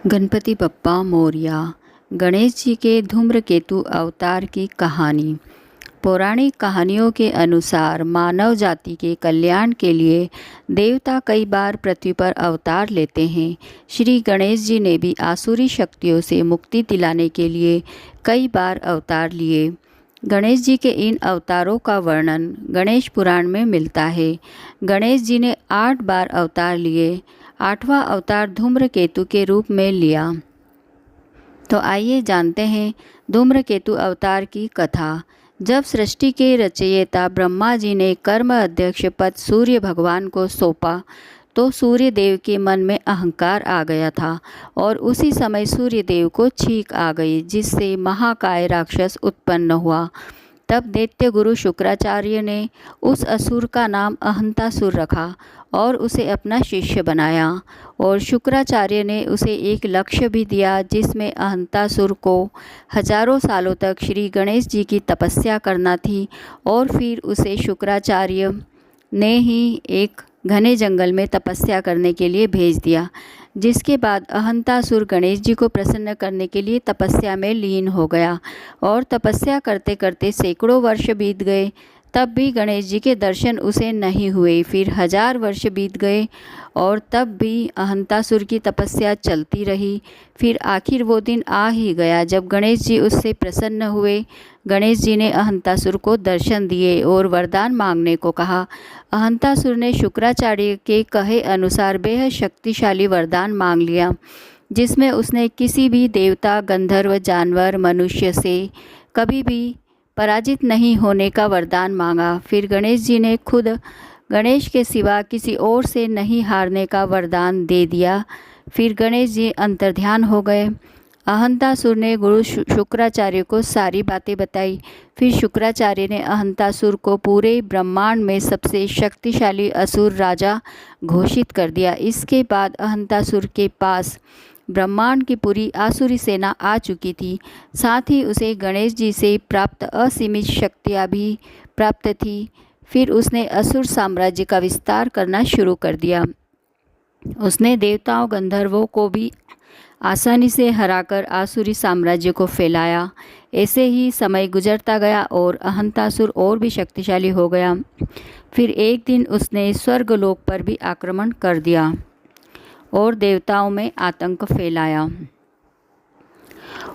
गणपति बप्पा मोरया। गणेश जी के धूम्रकेतु अवतार की कहानी। पौराणिक कहानियों के अनुसार मानव जाति के कल्याण के लिए देवता कई बार पृथ्वी पर अवतार लेते हैं। श्री गणेश जी ने भी आसुरी शक्तियों से मुक्ति दिलाने के लिए कई बार अवतार लिए। गणेश जी के इन अवतारों का वर्णन गणेश पुराण में मिलता है। गणेश जी ने 8 बार अवतार लिए। 8वां अवतार धूम्रकेतु के रूप में लिया। तो आइए जानते हैं धूम्रकेतु अवतार की कथा। जब सृष्टि के रचयिता ब्रह्मा जी ने कर्म अध्यक्ष पद सूर्य भगवान को सौंपा तो सूर्य देव के मन में अहंकार आ गया था और उसी समय सूर्य देव को छींक आ गई, जिससे महाकाय राक्षस उत्पन्न हुआ। तब दैत्य गुरु शुक्राचार्य ने उस असुर का नाम अहंतासुर रखा और उसे अपना शिष्य बनाया। और शुक्राचार्य ने उसे एक लक्ष्य भी दिया, जिसमें अहंतासुर को हजारों सालों तक श्री गणेश जी की तपस्या करना थी। और फिर उसे शुक्राचार्य ने ही एक घने जंगल में तपस्या करने के लिए भेज दिया, जिसके बाद अहंतासुर गणेश जी को प्रसन्न करने के लिए तपस्या में लीन हो गया। और तपस्या करते करते सैकड़ों वर्ष बीत गए, तब भी गणेश जी के दर्शन उसे नहीं हुए। फिर 1000 वर्ष बीत गए और तब भी अहंतासुर की तपस्या चलती रही। फिर आखिर वो दिन आ ही गया जब गणेश जी उससे प्रसन्न हुए। गणेश जी ने अहंतासुर को दर्शन दिए और वरदान मांगने को कहा। अहंतासुर ने शुक्राचार्य के कहे अनुसार बेहद शक्तिशाली वरदान मांग लिया, जिसमें उसने किसी भी देवता, गंधर्व, जानवर, मनुष्य से कभी भी पराजित नहीं होने का वरदान मांगा। फिर गणेश जी ने खुद गणेश के सिवा किसी और से नहीं हारने का वरदान दे दिया। फिर गणेश जी अंतर्ध्यान हो गए। अहंतासुर ने गुरु शुक्राचार्य को सारी बातें बताई। फिर शुक्राचार्य ने अहंतासुर को पूरे ब्रह्मांड में सबसे शक्तिशाली असुर राजा घोषित कर दिया। इसके बाद अहंतासुर के पास ब्रह्मांड की पूरी आसुरी सेना आ चुकी थी। साथ ही उसे गणेश जी से प्राप्त असीमित शक्तियाँ भी प्राप्त थी। फिर उसने असुर साम्राज्य का विस्तार करना शुरू कर दिया। उसने देवताओं, गंधर्वों को भी आसानी से हराकर आसुरी साम्राज्य को फैलाया। ऐसे ही समय गुजरता गया और अहंतासुर और भी शक्तिशाली हो गया। फिर एक दिन उसने स्वर्गलोक पर भी आक्रमण कर दिया और देवताओं में आतंक फैलाया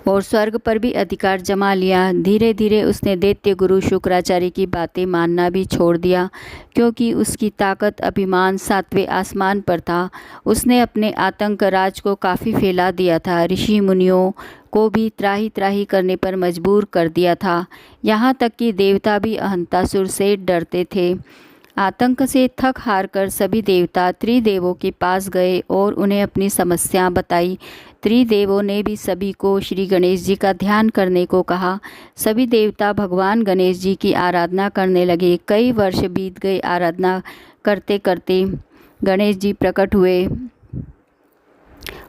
और स्वर्ग पर भी अधिकार जमा लिया। धीरे धीरे उसने दैत्य गुरु शुक्राचार्य की बातें मानना भी छोड़ दिया, क्योंकि उसकी ताकत, अभिमान 7वें आसमान पर था। उसने अपने आतंक राज को काफ़ी फैला दिया था। ऋषि मुनियों को भी त्राही त्राही करने पर मजबूर कर दिया था। यहाँ तक कि देवता भी अहंतासुर से डरते थे। आतंक से थक हार कर सभी देवता त्रिदेवों के पास गए और उन्हें अपनी समस्या बताई। त्रिदेवों ने भी सभी को श्री गणेश जी का ध्यान करने को कहा। सभी देवता भगवान गणेश जी की आराधना करने लगे। कई वर्ष बीत गए। आराधना करते करते गणेश जी प्रकट हुए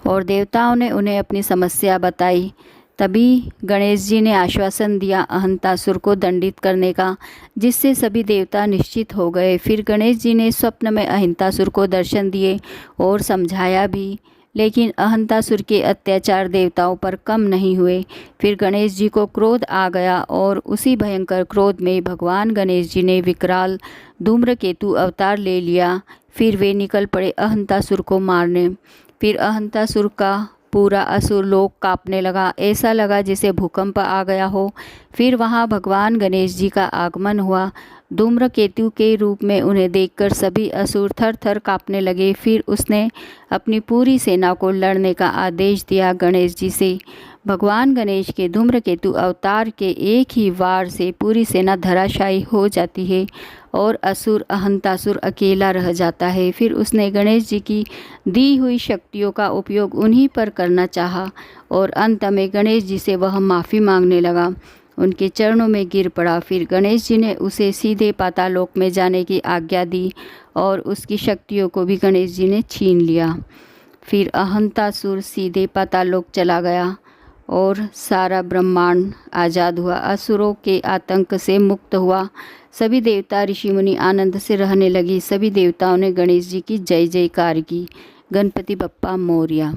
और देवताओं ने उन्हें अपनी समस्या बताई। तभी गणेश जी ने आश्वासन दिया अहंतासुर को दंडित करने का, जिससे सभी देवता निश्चित हो गए। फिर गणेश जी ने स्वप्न में अहंतासुर को दर्शन दिए और समझाया भी, लेकिन अहंतासुर के अत्याचार देवताओं पर कम नहीं हुए। फिर गणेश जी को क्रोध आ गया और उसी भयंकर क्रोध में भगवान गणेश जी ने विकराल धूम्रकेतु अवतार ले लिया। फिर वे निकल पड़े अहंतासुर को मारने। फिर अहंतासुर का पूरा असुर लोक कांपने लगा। ऐसा लगा जैसे भूकंप आ गया हो। फिर वहाँ भगवान गणेश जी का आगमन हुआ। धूम्रकेतु के रूप में उन्हें देखकर सभी असुर थर थर कांपने लगे। फिर उसने अपनी पूरी सेना को लड़ने का आदेश दिया गणेश जी से। भगवान गणेश के धूम्रकेतु अवतार के एक ही वार से पूरी सेना धराशायी हो जाती है और असुर अहंतासुर अकेला रह जाता है। फिर उसने गणेश जी की दी हुई शक्तियों का उपयोग उन्हीं पर करना चाहा और अंत में गणेश जी से वह माफ़ी मांगने लगा, उनके चरणों में गिर पड़ा। फिर गणेश जी ने उसे सीधे पातालोक में जाने की आज्ञा दी और उसकी शक्तियों को भी गणेश जी ने छीन लिया। फिर अहंतासुर सीधे पातालोक चला गया और सारा ब्रह्मांड आज़ाद हुआ। असुरों के आतंक से मुक्त हुआ। सभी देवता, ऋषि मुनि आनंद से रहने लगी। सभी देवताओं ने गणेश जी की जय जयकार की। गणपति बप्पा मोरया।